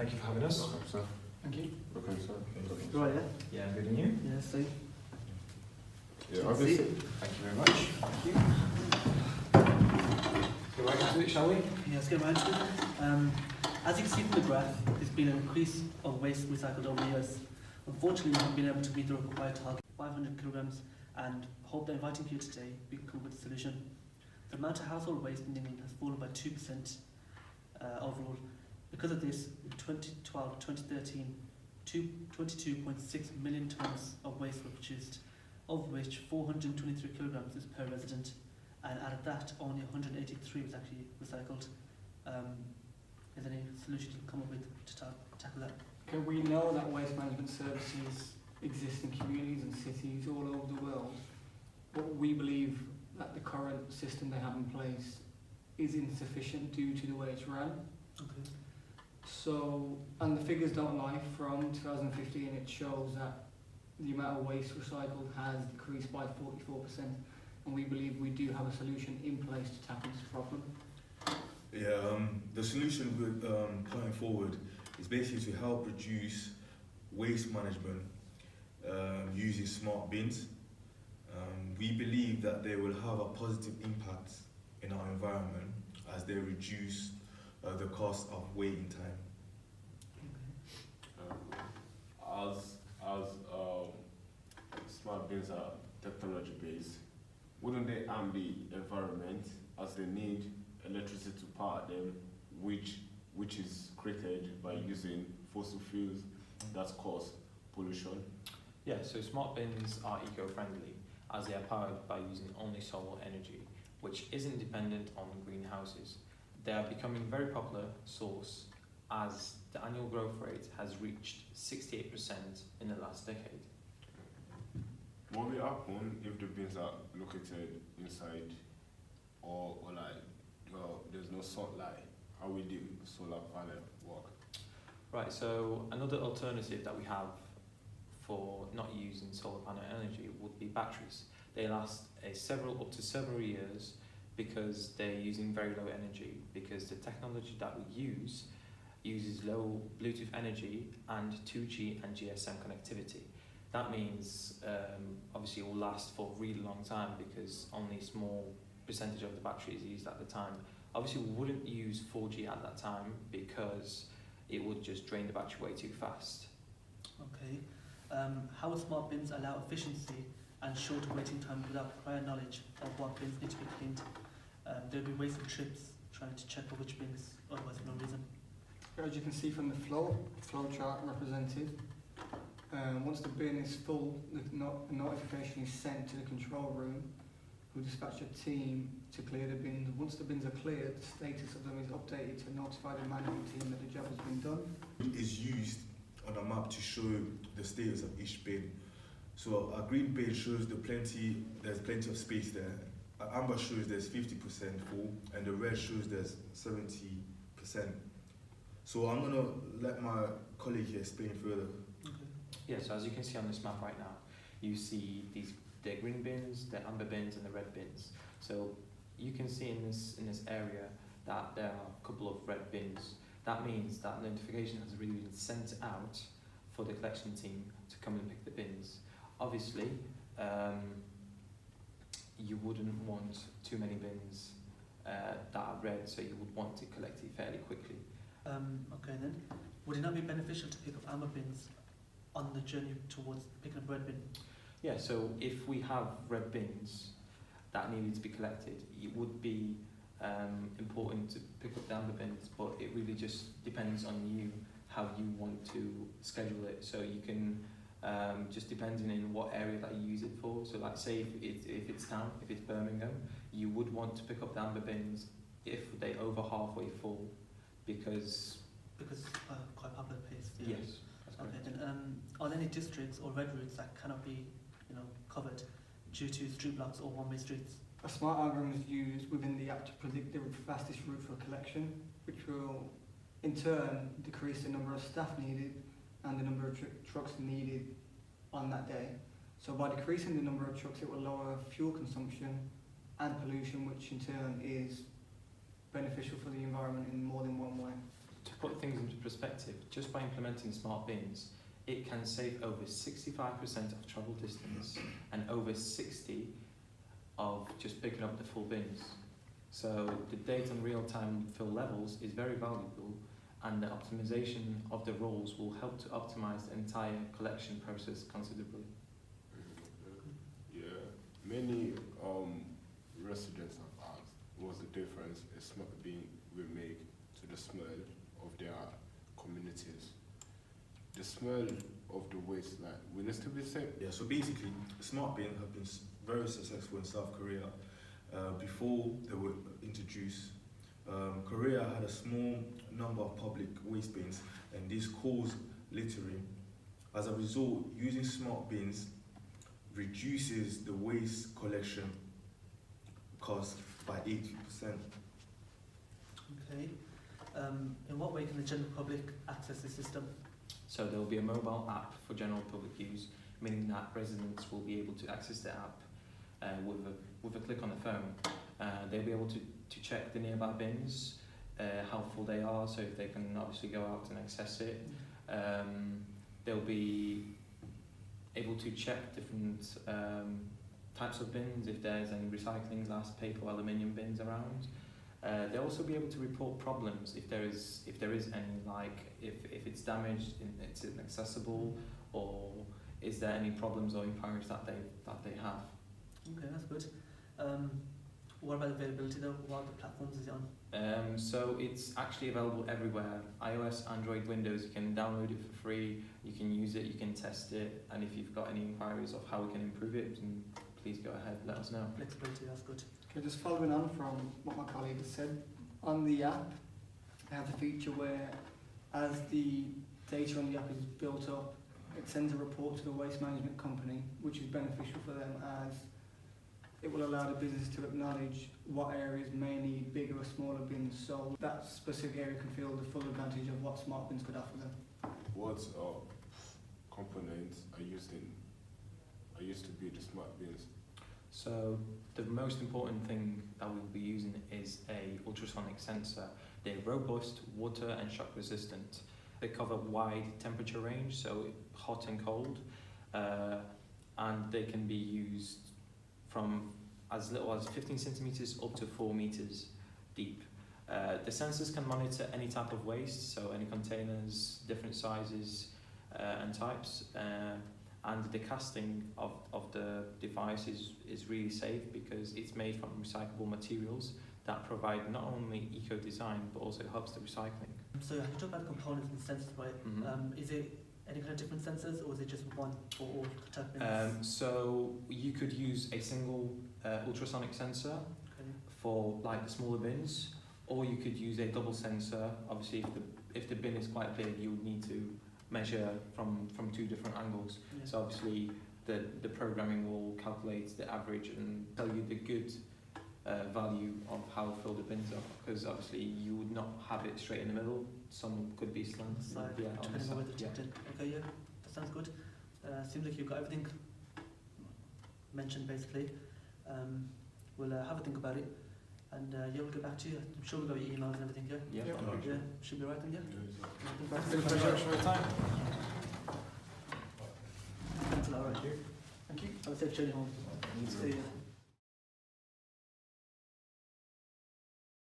Thank you for having us. Welcome, sir. Thank you. Okay, sir. Right, Yeah, good and you? yeah, see. Yeah, obviously. Thank you very much. Thank you. Get right into it, shall we? Yeah, let's get right into it. As you can see from the graph, there's been an increase of waste recycled over the years. Unfortunately, we haven't been able to meet the required target, 500 kilograms, and hope that inviting you today, we can come up with a solution. The amount of household waste in England has fallen by 2% overall. Because of this, in 2012 to 2013, 22.6 million tonnes of waste were produced, of which 423 kilograms is per resident, and out of that, only 183 was actually recycled. Is there any solution you can come up with to tackle that? Okay, we know that waste management services exist in communities and cities all over the world, but we believe that the current system they have in place is insufficient due to the way it's run. Okay. So, and the figures don't lie. From 2015 it shows that the amount of waste recycled has decreased by 44%, and we believe we do have a solution in place to tackle this problem. Yeah, the solution we're putting forward is basically to help reduce waste management using smart bins. We believe that they will have a positive impact in our environment as they reduce the cost of waiting time. As smart bins are technology based, wouldn't they harm the environment as they need electricity to power them, which is created by using fossil fuels that cause pollution? Yeah, so smart bins are eco-friendly as they are powered by using only solar energy, which isn't dependent on greenhouses. They are becoming a very popular source as the annual growth rate has reached 68% in the last decade. What will happen if the bins are located inside or there's no sunlight? How will the solar panel work? Right, so another alternative that we have for not using solar panel energy would be batteries. They last up to several years because they're using very low energy, because the technology that we uses low Bluetooth energy and 2G and GSM connectivity. That means obviously it will last for a really long time because only a small percentage of the battery is used at the time. Obviously we wouldn't use 4G at that time because it would just drain the battery way too fast. Okay. How will smart bins allow efficiency and shorter waiting time without prior knowledge of what bins need to be cleaned? There'll be wasted trips trying to check for which bins, otherwise for no reason. As you can see from the flow chart represented, once the bin is full, a notification is sent to the control room, who dispatch a team to clear the bins. Once the bins are cleared, the status of them is updated to notify the management team that the job has been done. It is used on a map to show the status of each bin. So a green bin shows there's plenty of space there. An amber shows there's 50% full, and the red shows there's 70%. So I'm gonna let my colleague here explain further. Okay. Yeah, so as you can see on this map right now, you see the green bins, the amber bins and the red bins. So you can see in this area that there are a couple of red bins. That means that notification has really been sent out for the collection team to come and pick the bins. Obviously, you wouldn't want too many bins that are red, so you would want to collect it fairly quickly. Okay then, would it not be beneficial to pick up amber bins on the journey towards picking up red bin? Yeah, so if we have red bins that needed to be collected, it would be important to pick up the amber bins, but it really just depends on you, how you want to schedule it. So you can, just depending on what area that you use it for. So like say if it's town, if it's Birmingham, you would want to pick up the amber bins if they're over halfway full, because Quite popular place. yes, that's Okay, correct. then are there any districts or red routes that cannot be, covered due to street blocks or one-way streets? A smart algorithm is used within the app to predict the fastest route for collection, which will in turn decrease the number of staff needed and the number of trucks needed on that day. So by decreasing the number of trucks, it will lower fuel consumption and pollution, which in turn is beneficial for the environment in more than one way. To put things into perspective, just by implementing smart bins, it can save over 65% of travel distance and over 60 of just picking up the full bins. So the data on real-time fill levels is very valuable, and the optimization of the roles will help to optimize the entire collection process considerably. Yeah, many residents have asked what's the difference a smart bin will make to the smell of their communities. The smell of the waste, like, will it still be the same? Yeah, so basically, smart bin have been very successful in South Korea. Before they were introduced, Korea had a small number of public waste bins, and this caused littering. As a result, using smart bins reduces the waste collection cost by 80%. Okay. In what way can the general public access the system? So there will be a mobile app for general public use, meaning that residents will be able to access the app with a click on the phone. They'll be able to check the nearby bins, how full they are, so if they can obviously go out and access it. They'll be able to check different types of bins, if there's any recycling, glass, paper, aluminium bins around. They'll also be able to report problems if there is any, like if it's damaged, it's inaccessible, or is there any problems or inquiries that they have. Okay, that's good. What about availability though? What other platforms is it on? So it's actually available everywhere. iOS, Android, Windows, you can download it for free, you can use it, you can test it, and if you've got any inquiries of how we can improve it, then please go ahead, let us know. Flexibility, that's good. Okay, just following on from what my colleague has said, on the app, they have the feature where as the data on the app is built up, it sends a report to the waste management company, which is beneficial for them, as it will allow the business to acknowledge what areas may need bigger or smaller bins, so that specific area can feel the full advantage of what smart bins could offer them. What components are used to be the smart bins? So the most important thing that we'll be using is a ultrasonic sensor. They're robust, water and shock resistant. They cover wide temperature range, so hot and cold, and they can be used from as little as 15 centimeters up to 4 meters deep. The sensors can monitor any type of waste, so any containers, different sizes and types, and the casting of the device is really safe because it's made from recyclable materials that provide not only eco-design but also helps the recycling. So you talk about components and sensors, right? Mm-hmm. Is it any kind of different sensors, or is it just one for all type bins? So you could use a single ultrasonic sensor for like the smaller bins, or you could use a double sensor. Obviously, if the bin is quite big, you would need to measure from 2 different angles. Yeah. So obviously, the programming will calculate the average and tell you the good value of how filled the bins are, because obviously you would not have it straight in the middle. Some could be slanted. Side, Yeah, on the depending on where side. they're tucked in. Okay, yeah, that sounds good. Seems like you've got everything mentioned basically. We'll have a think about it, and yeah, we'll get back to you. I'm sure we'll go your emails and everything, yeah? Yeah. Yep. Yeah, should be right then, yeah? Thank you very much for your time. Thanks a lot, all right. Thank you. Have a safe journey home. See you.